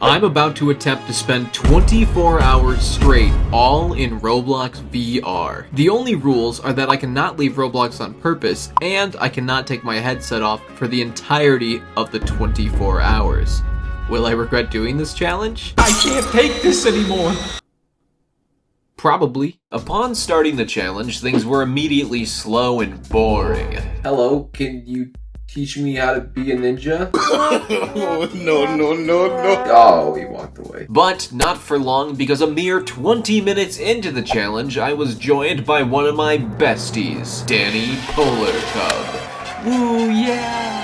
I'm about to attempt to spend 24 hours straight, all in Roblox VR. The only rules are that I cannot leave Roblox on purpose, and I cannot take my headset off for the entirety of the 24 hours. Will I regret doing this challenge? I can't take this anymore. Probably. Upon starting the challenge, things were immediately slow and boring. Hello, can you teach me how to be a ninja? No. Oh, he walked away. But not for long, because a mere 20 minutes into the challenge, I was joined by one of my besties, Danny Polar Cub. Woo, yeah!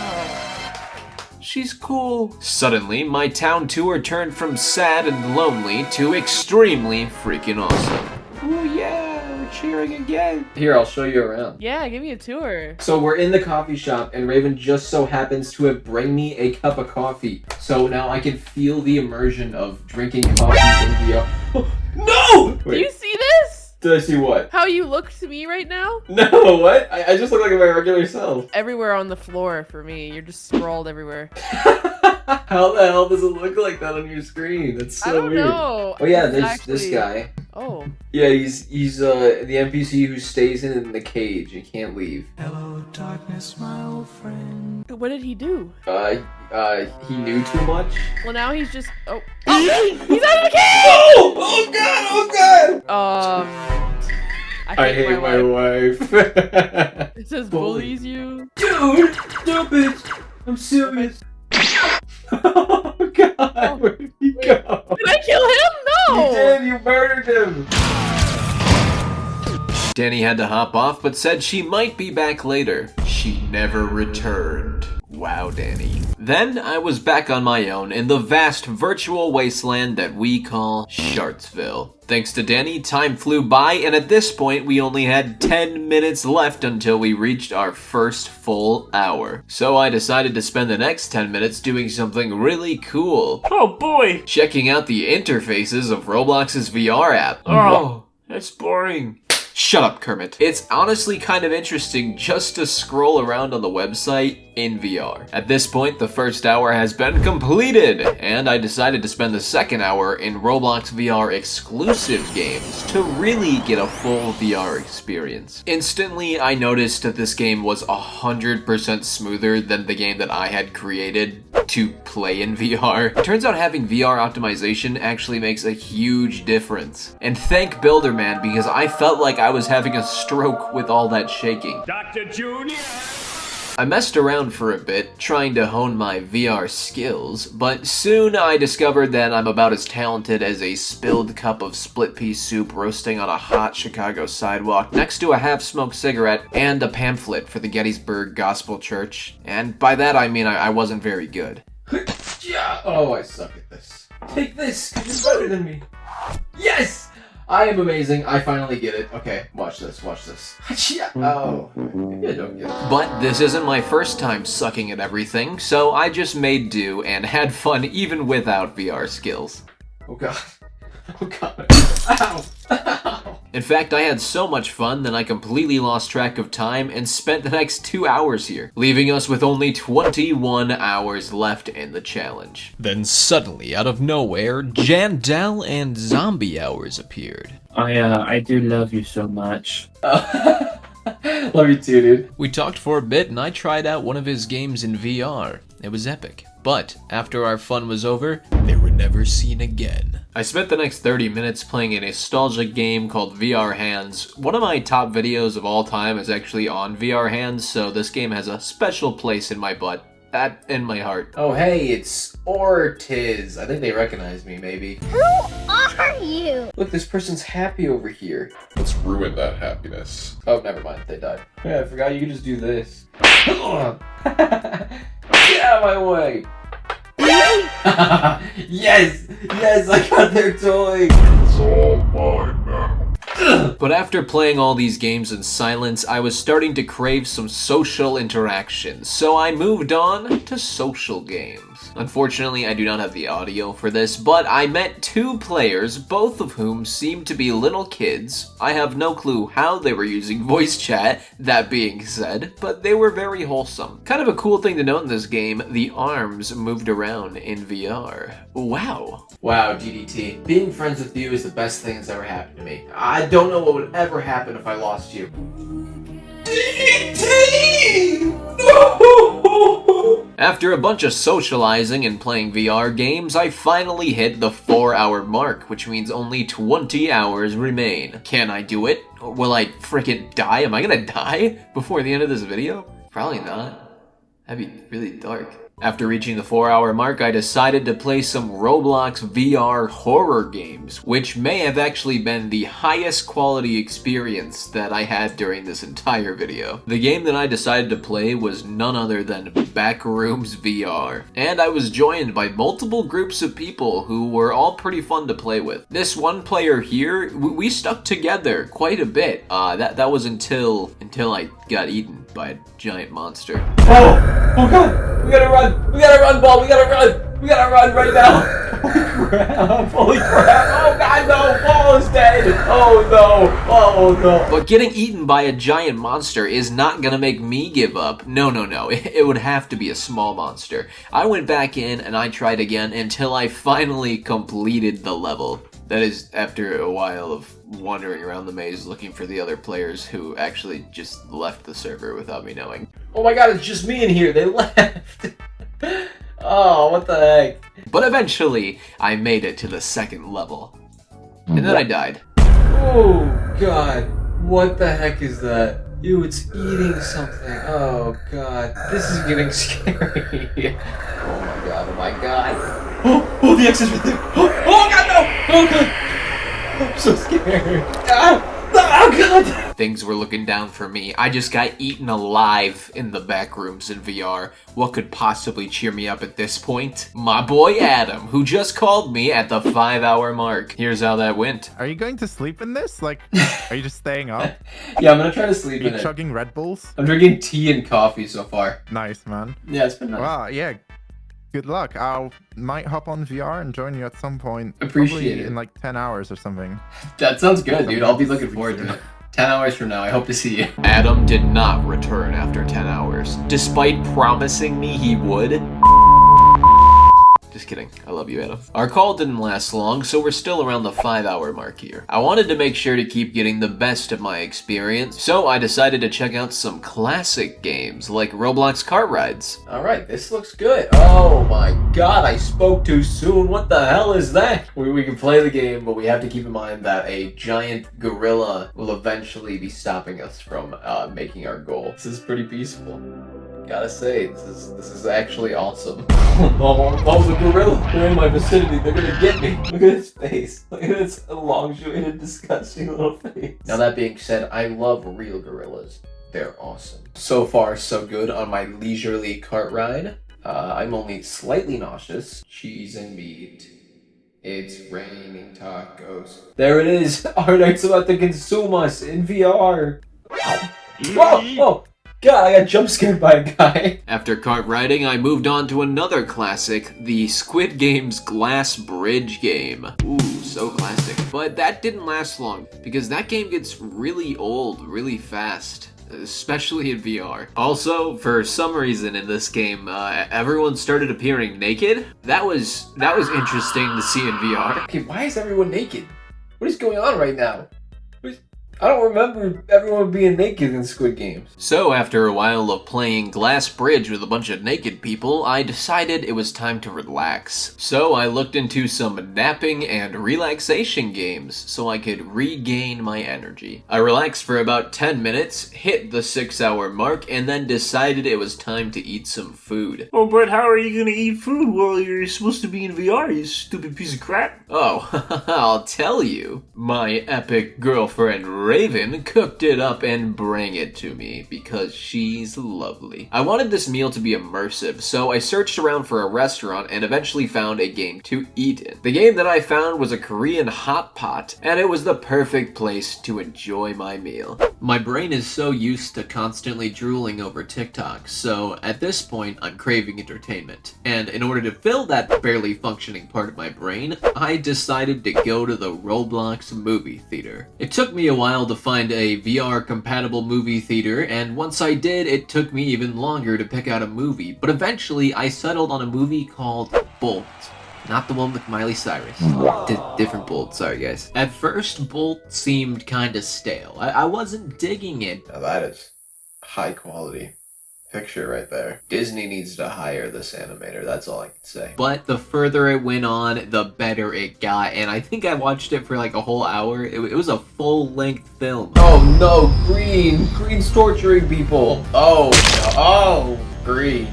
She's cool. Suddenly, my town tour turned from sad and lonely to extremely freaking awesome. Ooh, yeah, we're cheering again. Here, I'll show you around. Yeah, give me a tour. So we're in the coffee shop, and Raven just so happens to have bring me a cup of coffee. So now I can feel the immersion of drinking coffee in VR. No! Do you see this? Did I see what? How you look to me right now? No, what? I just look like my regular self. Everywhere on the floor for me. You're just sprawled everywhere. How the hell does it look like that on your screen? That's so I don't weird. know. Oh yeah, It's there's this guy. Oh. Yeah, he's the NPC who stays in the cage and can't leave. Hello, darkness, my old friend. What did he do? He knew too much. Well, now he's just. Oh. He's out of the cage! Oh god! Oh god! I hate my wife. It says bullies you. Dude, stop it! I'm serious. Oh god, where did he go? Did I kill him? No! You did, you murdered him! Danny had to hop off, but said she might be back later. She never returned. Wow, Danny. Then I was back on my own in the vast virtual wasteland that we call Shartsville. Thanks to Danny, time flew by, and at this point we only had 10 minutes left until we reached our first full hour. So I decided to spend the next 10 minutes doing something really cool. Oh boy! Checking out the interfaces of Roblox's VR app. Oh, that's boring. Shut up, Kermit. It's honestly kind of interesting just to scroll around on the website in VR. At this point, the first hour has been completed, and I decided to spend the second hour in Roblox VR exclusive games to really get a full VR experience. Instantly, I noticed that this game was 100% smoother than the game that I had created to play in VR. It turns out having VR optimization actually makes a huge difference. And thank Builderman, because I felt like I was having a stroke with all that shaking. Dr. Junior! I messed around for a bit, trying to hone my VR skills, but soon I discovered that I'm about as talented as a spilled cup of split-pea soup roasting on a hot Chicago sidewalk next to a half-smoked cigarette and a pamphlet for the Gettysburg Gospel Church, and by that I mean I wasn't very good. Yeah. Oh, I suck at this. Take this! You're better than me! Yes! I am amazing. I finally get it. Okay, watch this. Watch this. Oh, maybe I don't get it. But this isn't my first time sucking at everything, so I just made do and had fun even without VR skills. Oh god. Oh god. Ow! Ow! In fact, I had so much fun that I completely lost track of time and spent the next 2 hours here, leaving us with only 21 hours left in the challenge. Then suddenly, out of nowhere, Jandel and Zombie Hours appeared. I do love you so much. Love you too, dude. We talked for a bit and I tried out one of his games in VR. It was epic. But after our fun was over, they were never seen again. I spent the next 30 minutes playing a nostalgic game called VR Hands. One of my top videos of all time is actually on VR Hands, so this game has a special place in my butt. In my heart. Oh hey, it's Ortiz. I think they recognize me, maybe. Who are you? Look, this person's happy over here. Let's ruin that happiness. Oh, never mind. They died. Yeah, I forgot you could just do this. Get out of my way! Yes! Yes, I got their toy! It's all mine now. But after playing all these games in silence, I was starting to crave some social interaction, so I moved on to social games. games. Unfortunately, I do not have the audio for this, but I met 2 players, both of whom seemed to be little kids. I have no clue how they were using voice chat, that being said, but they were very wholesome. Kind of a cool thing to note in this game, the arms moved around in VR. Wow. Wow, GDT. Being friends with you is the best thing that's ever happened to me. I don't know what would ever happen if I lost you. After a bunch of socializing and playing VR games, I finally hit the 4-hour mark, which means only 20 hours remain. Can I do it? Or will I frickin' die? Am I gonna die before the end of this video? Probably not. That'd be really dark. After reaching the 4-hour mark, I decided to play some Roblox VR horror games, which may have actually been the highest quality experience that I had during this entire video. The game that I decided to play was none other than Backrooms VR, and I was joined by multiple groups of people who were all pretty fun to play with. This one player here, we stuck together quite a bit. That was until I got eaten by a giant monster. Oh god! We gotta run! We gotta run, Ball! We gotta run! We gotta run right now! Holy crap! Holy crap! Oh god, no! Ball is dead! Oh no! Oh no! But getting eaten by a giant monster is not gonna make me give up. No. It would have to be a small monster. I went back in and I tried again until I finally completed the level. That is after a while of wandering around the maze looking for the other players who actually just left the server without me knowing. Oh my god, it's just me in here! They left! Oh, what the heck? But eventually, I made it to the 2nd level. And then I died. Oh god, what the heck is that? Ew, it's eating something. Oh god, this is getting scary. Oh my god, oh my god. Oh, the X is right there. Oh god, no! Oh god! I'm so scared. Oh god! Things were looking down for me. I just got eaten alive in the back rooms in VR. What could possibly cheer me up at this point? My boy Adam, who just called me at the 5-hour mark. Here's how that went. Are you going to sleep in this? Like, are you just staying up? Yeah, I'm gonna try to sleep Are in you it. chugging Red Bulls? I'm drinking tea and coffee so far. Nice, man. Yeah, it's been nice. Wow, yeah. Good luck. I might hop on VR and join you at some point. Appreciate probably it. in like 10 hours or something. That sounds good, dude. I'll be looking forward to it. 10 hours from now, I hope to see you. Adam did not return after 10 hours, despite promising me he would. Just kidding. I love you, Adam. Our call didn't last long, so we're still around the 5-hour mark here. I wanted to make sure to keep getting the best of my experience, so I decided to check out some classic games like Roblox Kart Rides. Alright, this looks good. Oh my god, I spoke too soon. What the hell is that? We can play the game, but we have to keep in mind that a giant gorilla will eventually be stopping us from making our goal. This is pretty peaceful. Gotta say, this is actually awesome. Oh, the gorilla! They're in my vicinity. They're gonna get me. Look at his face. Look at his elongated, disgusting little face. Now that being said, I love real gorillas. They're awesome. So far, so good on my leisurely cart ride. I'm only slightly nauseous. Cheese and meat. It's raining tacos. There it is. Our night's about to consume us in VR. Whoa! God, I got jump scared by a guy. After kart riding, I moved on to another classic, the Squid Game's Glass Bridge game. Ooh, so classic. But that didn't last long, because that game gets really old really fast. Especially in VR. Also, for some reason in this game, everyone started appearing naked. That was interesting to see in VR. Okay, why is everyone naked? What is going on right now? I don't remember everyone being naked in Squid Games. So after a while of playing Glass Bridge with a bunch of naked people, I decided it was time to relax. So I looked into some napping and relaxation games so I could regain my energy. I relaxed for about 10 minutes, hit the 6-hour mark, and then decided it was time to eat some food. Oh, but how are you gonna eat food while you're supposed to be in VR, you stupid piece of crap? Oh, I'll tell you. My epic girlfriend Raven cooked it up and bring it to me because she's lovely. I wanted this meal to be immersive, so I searched around for a restaurant and eventually found a game to eat in. The game that I found was a Korean hot pot, and it was the perfect place to enjoy my meal. My brain is so used to constantly drooling over TikTok, so at this point I'm craving entertainment. And in order to fill that barely functioning part of my brain, I decided to go to the Roblox movie theater. It took me a while to find a VR compatible movie theater, and once I did, it took me even longer to pick out a movie, but eventually I settled on a movie called Bolt. Not the one with Miley Cyrus. Different Bolt, sorry guys. At first, Bolt seemed kinda stale. I wasn't digging it. Now that is high quality picture right there. Disney needs to hire this animator, that's all I can say. But the further it went on, the better it got, and I think I watched it for like a whole hour. It was a full-length film. Oh no, Green! Green's torturing people! Oh no, oh, Green.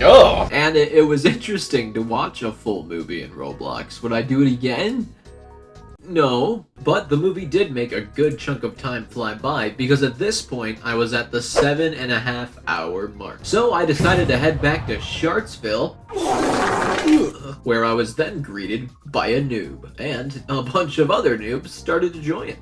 Oh. And it was interesting to watch a full movie in Roblox. Would I do it again? No, but the movie did make a good chunk of time fly by because at this point I was at the 7.5 hour mark. So I decided to head back to Shartsville, where I was then greeted by a noob, and a bunch of other noobs started to join.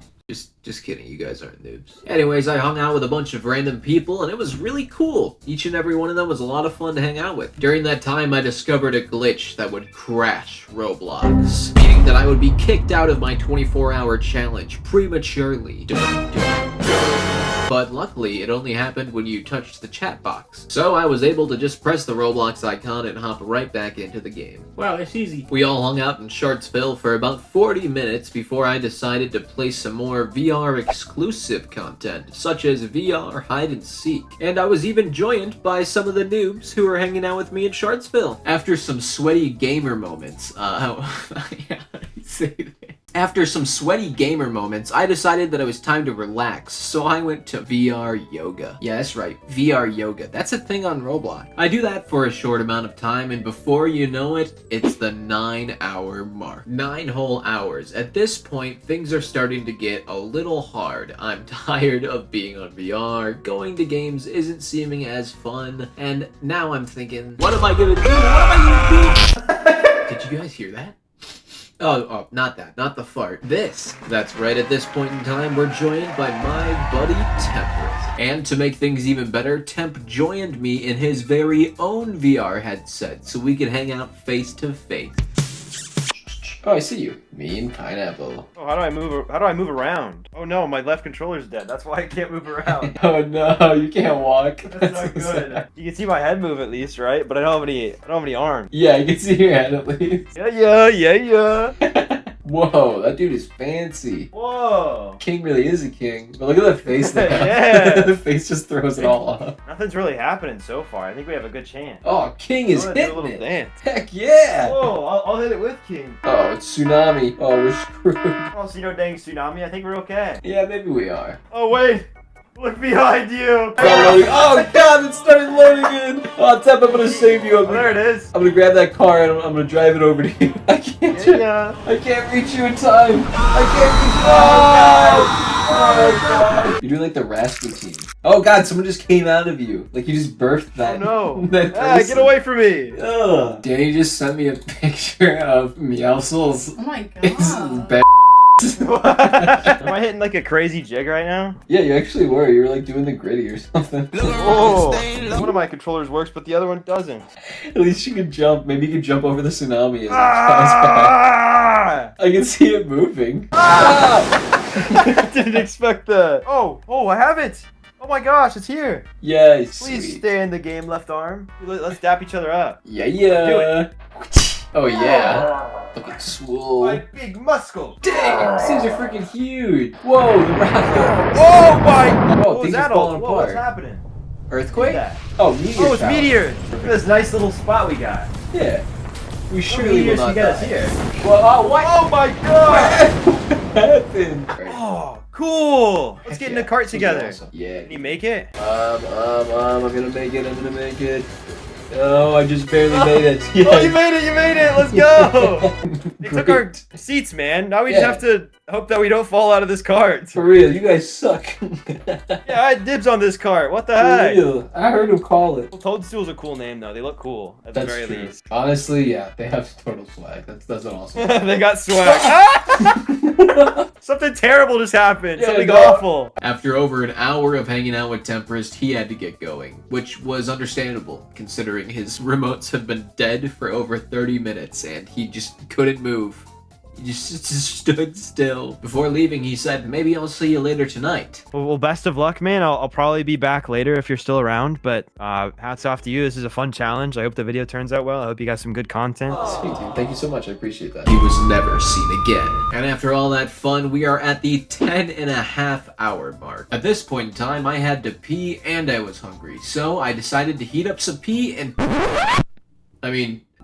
Just kidding, you guys aren't noobs. Anyways, I hung out with a bunch of random people and it was really cool. Each and every one of them was a lot of fun to hang out with. During that time, I discovered a glitch that would crash Roblox, meaning that I would be kicked out of my 24-hour challenge prematurely. But luckily, it only happened when you touched the chat box. So I was able to just press the Roblox icon and hop right back into the game. Wow, it's easy. We all hung out in Shartsville for about 40 minutes before I decided to play some more VR exclusive content, such as VR hide and seek. And I was even joined by some of the noobs who were hanging out with me in Shartsville. After some sweaty gamer moments, After some sweaty gamer moments, I decided that it was time to relax, so I went to VR yoga. Yeah, that's right, VR yoga. That's a thing on Roblox. I do that for a short amount of time, and before you know it, it's the 9-hour mark. 9 whole hours. At this point, things are starting to get a little hard. I'm tired of being on VR, going to games isn't seeming as fun, and now I'm thinking, what am I gonna do? What am I gonna do? Did you guys hear that? Oh, not that. Not the fart. This. That's right, at this point in time, we're joined by my buddy Temperate. And to make things even better, Temp joined me in his very own VR headset so we could hang out face to face. Oh, I see you. Mean pineapple. Oh, how do I move around? Oh no, my left controller's dead. That's why I can't move around. Oh no, you can't walk. That's not good. You can see my head move at least, right? But I don't have any arms. Yeah, you can see your head at least. Yeah. Whoa, that dude is fancy. Whoa. King really is a king. But look at the face they have. Yeah. The face just throws it all off. Nothing's really happening so far. I think we have a good chance. Oh, King is I'm gonna do a hitting little it. dance. Heck yeah. Whoa, I'll hit it with King. Oh, it's tsunami. Oh, we're screwed. Oh, so you know, dang tsunami. I think we're okay. Yeah, maybe we are. Oh wait, look behind you. It's not loading. Oh god, it started loading in. Oh, Tep, I'm gonna save you. Oh, there it is. I'm gonna grab that car and I'm gonna drive it over to you. I can't. Yeah. I can't reach you in time. I can't reach you. Oh god. You're doing like the Rasputin. Oh god, someone just came out of you. Like you just birthed that. Oh no. That Ah, get away from me. Ugh. Danny just sent me a picture of Meowscles. Oh my It's god. bad. Am I hitting like a crazy jig right now? Yeah, you actually were. You were like doing the gritty or something. Oh, one of my controllers works, but the other one doesn't. At least you could jump. Maybe you could jump over the tsunami and bounce Ah! back. I can see it moving. I didn't expect that. Oh, I have it. Oh my gosh, it's here. Yeah, Please sweet. stay in the game, left arm. Let's dap each other up. Yeah. Do Oh yeah. Looking swole. My big muscle. Dang, these things are freaking huge. Whoa, the rocket. Oh my! Whoa, What was things that are all? falling Whoa, what's apart. happening? Earthquake? Look at Oh, meteor. Oh, it's shower. meteors. Look at this nice little spot we got. Yeah. We How surely many will meteors not can get us die. here? Well, oh, what? Oh my god! What happened? Oh, cool. Let's get in the cart This will be together. awesome. Yeah. Can you make it? I'm gonna make it. I'm gonna make it. Oh, I just barely made it. Yeah. Oh, you made it! Let's go! They took our seats, man. Now we just Yeah. have to hope that we don't fall out of this cart. For real, you guys suck. Yeah, I had dibs on this cart. What the For heck? real. I heard him call it. Well, Toadstool's a cool name, though. They look cool, at the That's very true. least. Honestly, yeah, they have total swag. That's an awesome. They got swag. Ah! Something terrible just happened. Yeah, Something no. awful. After over an hour of hanging out with Tempest, he had to get going, which was understandable, considering his remotes have been dead for over 30 minutes and he just couldn't move. He just stood still. Before leaving, he said, maybe I'll see you later tonight. Well, best of luck, man. I'll probably be back later if you're still around, but hats off to you. This is a fun challenge. I hope the video turns out well. I hope you got some good content. Sweet, dude. Thank you so much. I appreciate that. He was never seen again. And after all that fun, we are at the 10.5-hour mark. At this point in time, I had to pee and I was hungry, so I decided to heat up some pee and...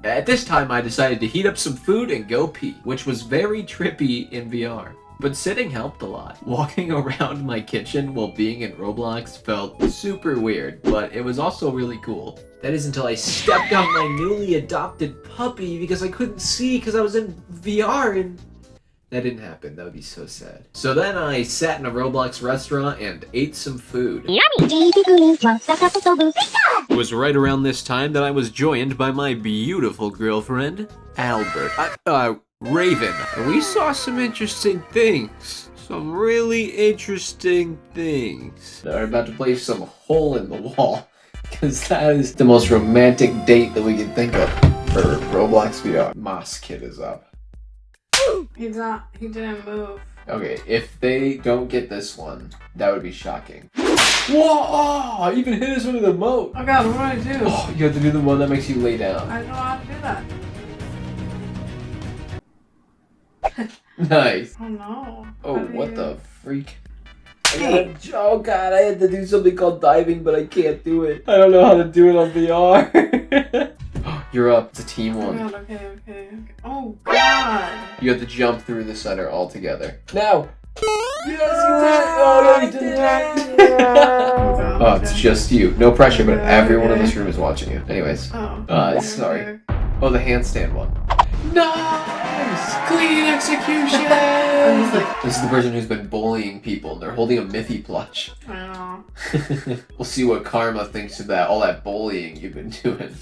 At this time, I decided to heat up some food and go pee, which was very trippy in VR. But sitting helped a lot. Walking around my kitchen while being in Roblox felt super weird, but it was also really cool. That is until I stepped on my newly adopted puppy because I couldn't see because I was in VR and... That didn't happen. That would be so sad. So then I sat in a Roblox restaurant and ate some food. It was right around this time that I was joined by my beautiful girlfriend, Raven. And we saw some interesting things. Some really interesting things. Now we're about to play some hole in the wall, because that is the most romantic date that we can think of for Roblox VR. Moss Kid is up. He's not. He didn't move. Okay, if they don't get this one, that would be shocking. Whoa! Oh, I even hit this one with a moat. Oh god, what do I do? Oh, you have to do the one that makes you lay down. I don't know how to do that. Nice. Oh no. Oh, How do what you- the freak? Oh god, I had to do something called diving, but I can't do it. I don't know how to do it on VR. You're up. It's a team Oh one. god, okay. Oh god. You have to jump through the center all together. Now! Yes, you did it! Oh, no, you didn't. God, Oh, it's okay. just you. No pressure, but Okay, everyone in okay. this room is watching you. Anyways. Oh. Sorry. Okay. Oh, the handstand one. Nice! Clean execution! I'm just like, This is the person who's been bullying people. They're holding a Miffy plush. I don't know. We'll see what Karma thinks of that. All that bullying you've been doing.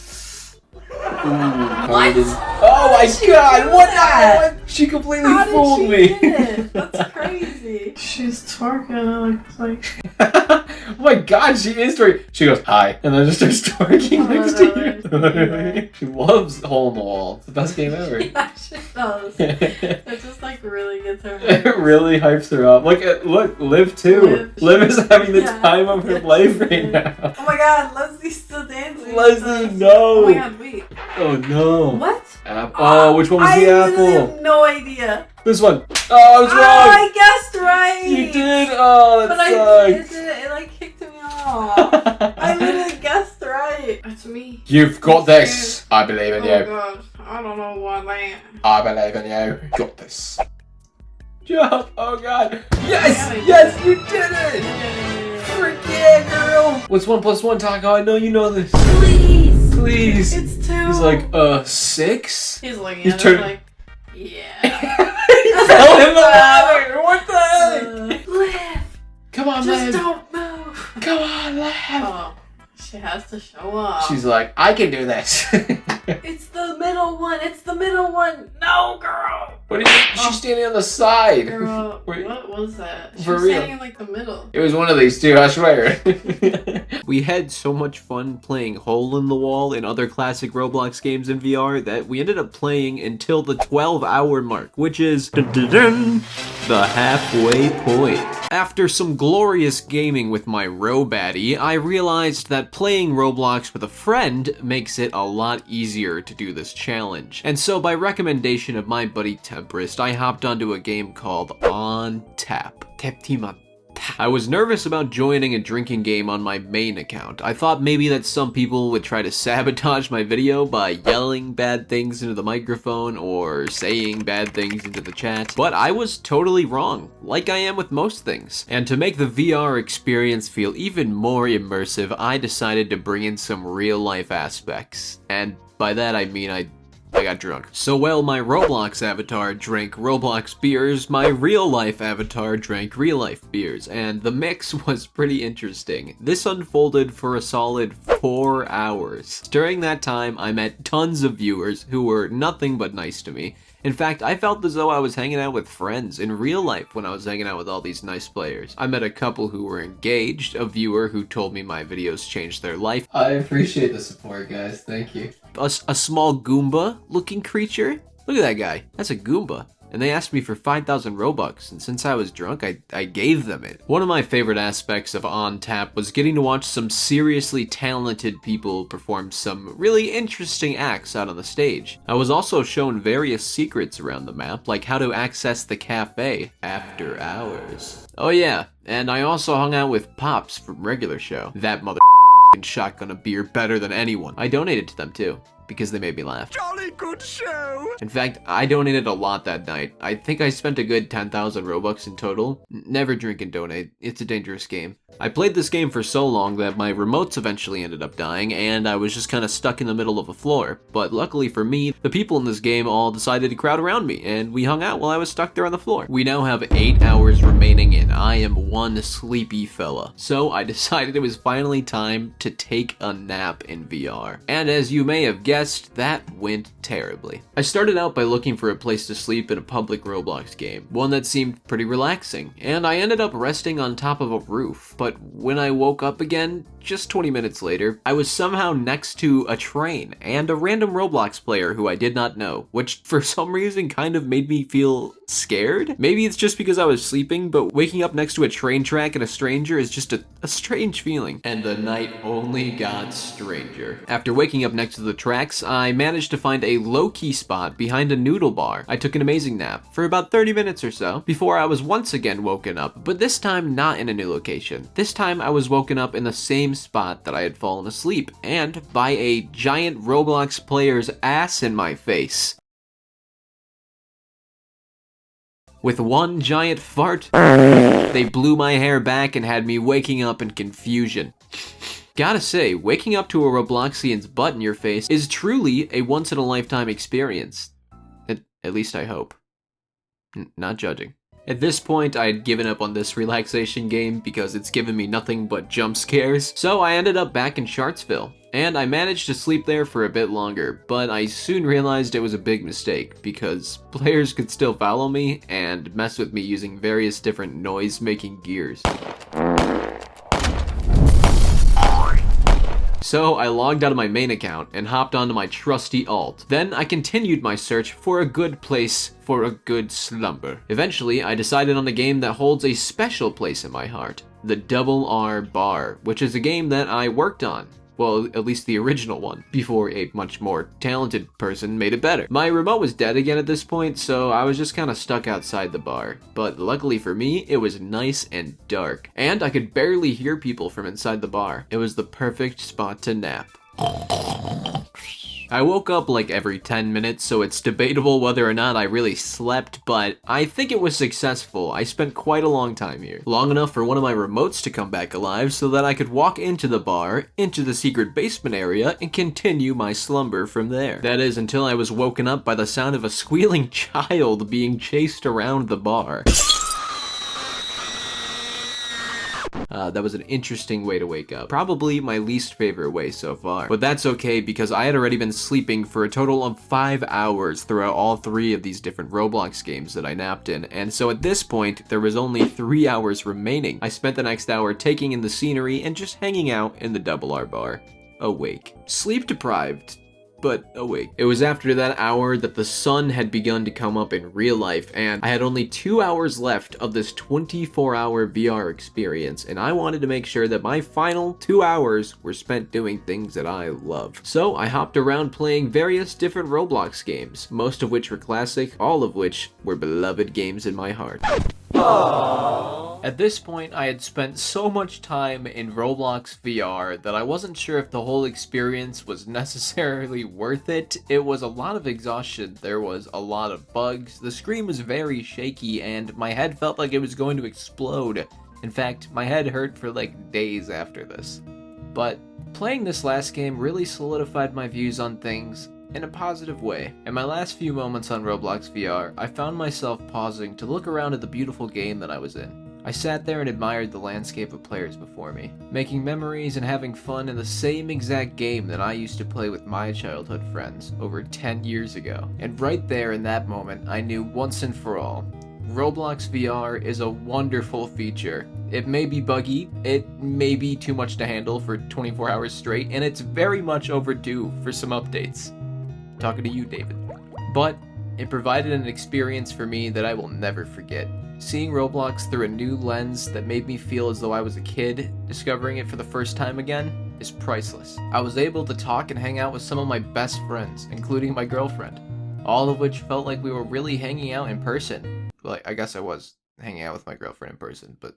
Ooh, Karma didn't- Oh my god! What the hell? She completely How did fooled she me. get it? That's crazy. She's twerking. It's like. Oh my god, she is twerking. She goes, hi, and then just starts twerking Oh, next no, to you. She loves Hole in the Wall. It's the best game ever. Yeah, she does. It It just like really gets her. really hypes her up. Look, Liv too. Liv is having the Yeah. time of her Yes, life she right is. now. Oh my god, Leslie's still dancing. Leslie, Oh no. my god, wait. Oh no. What? Oh, which one was the I literally apple? have no idea. This one. Oh, I was Oh, wrong. I guessed right. You did. Oh, But that it like kicked me off. I literally guessed right. That's me. You've got this. I believe in Oh you. god, I don't know what I am. I believe in you. Got this. Jump. Oh god. Yes. Yeah, Yes, you did it. Frick yeah, girl. What's 1 + 1, Taco? I know you know this. Please. Please. It's 2. He's like, 6? He's looking he's at turned- it like, yeah. He fell in the water. What the heck? Liv, Come on, just Liv. don't move. Come on, Liv. Oh, she has to show up. She's like, I can do this. It's the middle one. It's the middle one. No, girl. What are you? She's standing on the side. Girl, Wait. what was that? She For was real. standing in like the middle. It was one of these two, I swear. We had so much fun playing Hole in the Wall and other classic Roblox games in VR that we ended up playing until the 12-hour mark, which is the halfway point. After some glorious gaming with my Robaddie, I realized that playing Roblox with a friend makes it a lot easier to do this challenge. And so by recommendation of my buddy Temperist, I hopped onto a game called On Tap. I was nervous about joining a drinking game on my main account. I thought maybe that some people would try to sabotage my video by yelling bad things into the microphone or saying bad things into the chat, but I was totally wrong, like I am with most things. And to make the VR experience feel even more immersive, I decided to bring in some real life aspects. And by that I mean I I got drunk. So while my Roblox avatar drank Roblox beers, my real life avatar drank real life beers, and the mix was pretty interesting. This unfolded for a solid 4 hours. During that time, I met tons of viewers who were nothing but nice to me. In fact, I felt as though I was hanging out with friends in real life when I was hanging out with all these nice players. I met a couple who were engaged, a viewer who told me my videos changed their life. I appreciate the support, guys. Thank you. A small Goomba-looking creature. Look at that guy. That's a Goomba. And they asked me for 5,000 Robux, and since I was drunk, I gave them it. One of my favorite aspects of On Tap was getting to watch some seriously talented people perform some really interesting acts out on the stage. I was also shown various secrets around the map, like how to access the cafe after hours. Oh yeah, and I also hung out with Pops from Regular Show. That mother can shotgun a beer better than anyone. I donated to them too, because they made me laugh. Jolly good show! In fact, I donated a lot that night. I think I spent a good 10,000 Robux in total. Never drink and donate. It's a dangerous game. I played this game for so long that my remotes eventually ended up dying, and I was just kind of stuck in the middle of the floor. But luckily for me, the people in this game all decided to crowd around me, and we hung out while I was stuck there on the floor. We now have 8 hours remaining, and I am one sleepy fella. So I decided it was finally time to take a nap in VR. And as you may have guessed, that went terribly. I started out by looking for a place to sleep in a public Roblox game, one that seemed pretty relaxing, and I ended up resting on top of a roof. But when I woke up again, just 20 minutes later, I was somehow next to a train and a random Roblox player who I did not know, which for some reason kind of made me feel scared. Maybe it's just because I was sleeping, but waking up next to a train track and a stranger is just a strange feeling. And the night only got stranger. After waking up next to the tracks, I managed to find a low-key spot behind a noodle bar. I took an amazing nap for about 30 minutes or so before I was once again woken up, but this time not in a new location. This time I was woken up in the same spot that I had fallen asleep, and by a giant Roblox player's ass in my face. With one giant fart, they blew my hair back and had me waking up in confusion. Gotta say, waking up to a Robloxian's butt in your face is truly a once-in-a-lifetime experience. At least I hope. Not judging. At this point, I had given up on this relaxation game because it's given me nothing but jump scares, so I ended up back in Chartsville. And I managed to sleep there for a bit longer, but I soon realized it was a big mistake because players could still follow me and mess with me using various different noise-making gears. So I logged out of my main account and hopped onto my trusty alt. Then I continued my search for a good place for a good slumber. Eventually, I decided on a game that holds a special place in my heart, the Double R Bar, which is a game that I worked on. Well, at least the original one, before a much more talented person made it better. My remote was dead again at this point, so I was just kind of stuck outside the bar. But luckily for me, it was nice and dark, and I could barely hear people from inside the bar. It was the perfect spot to nap. I woke up like every 10 minutes, so it's debatable whether or not I really slept, but I think it was successful. I spent quite a long time here. Long enough for one of my remotes to come back alive so that I could walk into the bar, into the secret basement area, and continue my slumber from there. That is, until I was woken up by the sound of a squealing child being chased around the bar. That was an interesting way to wake up. Probably my least favorite way so far. But that's okay because I had already been sleeping for a total of 5 hours throughout all 3 of these different Roblox games that I napped in. And so at this point, there was only 3 hours remaining. I spent the next hour taking in the scenery and just hanging out in the Double R Bar. Awake. Sleep deprived, but awake. It was after that hour that the sun had begun to come up in real life, and I had only 2 hours left of this 24-hour VR experience, and I wanted to make sure that my final 2 hours were spent doing things that I love. So I hopped around playing various different Roblox games, most of which were classic, all of which were beloved games in my heart. At this point, I had spent so much time in Roblox VR that I wasn't sure if the whole experience was necessarily worth it. It was a lot of exhaustion, there was a lot of bugs, the screen was very shaky, and my head felt like it was going to explode. In fact, my head hurt for like days after this. But playing this last game really solidified my views on things in a positive way. In my last few moments on Roblox VR, I found myself pausing to look around at the beautiful game that I was in. I sat there and admired the landscape of players before me, making memories and having fun in the same exact game that I used to play with my childhood friends over 10 years ago. And right there in that moment, I knew once and for all, Roblox VR is a wonderful feature. It may be buggy, it may be too much to handle for 24 hours straight, and it's very much overdue for some updates. I'm talking to you, David. But it provided an experience for me that I will never forget. Seeing Roblox through a new lens that made me feel as though I was a kid, discovering it for the first time again, is priceless. I was able to talk and hang out with some of my best friends, including my girlfriend, all of which felt like we were really hanging out in person. Well, I guess I was hanging out with my girlfriend in person, but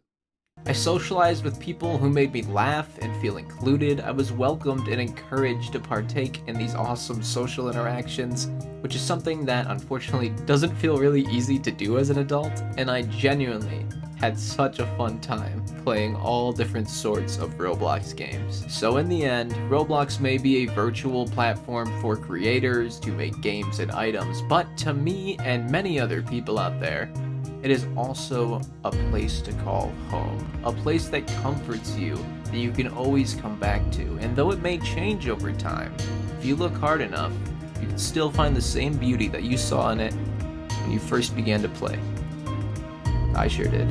I socialized with people who made me laugh and feel included. I was welcomed and encouraged to partake in these awesome social interactions, which is something that unfortunately doesn't feel really easy to do as an adult, and I genuinely had such a fun time playing all different sorts of Roblox games. So in the end, Roblox may be a virtual platform for creators to make games and items, but to me and many other people out there, it is also a place to call home, a place that comforts you, that you can always come back to. And though it may change over time, if you look hard enough, you can still find the same beauty that you saw in it when you first began to play. I sure did.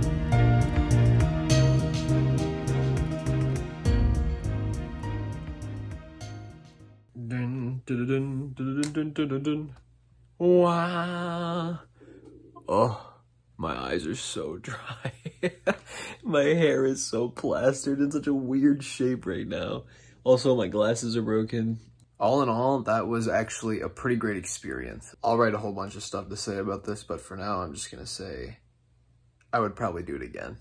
Dun, dun, dun, dun, dun, dun, dun, dun. Wow. Oh. My eyes are so dry. My hair is so plastered in such a weird shape right now. Also, my glasses are broken. All in all, that was actually a pretty great experience. I'll write a whole bunch of stuff to say about this, but for now, I'm just gonna say I would probably do it again.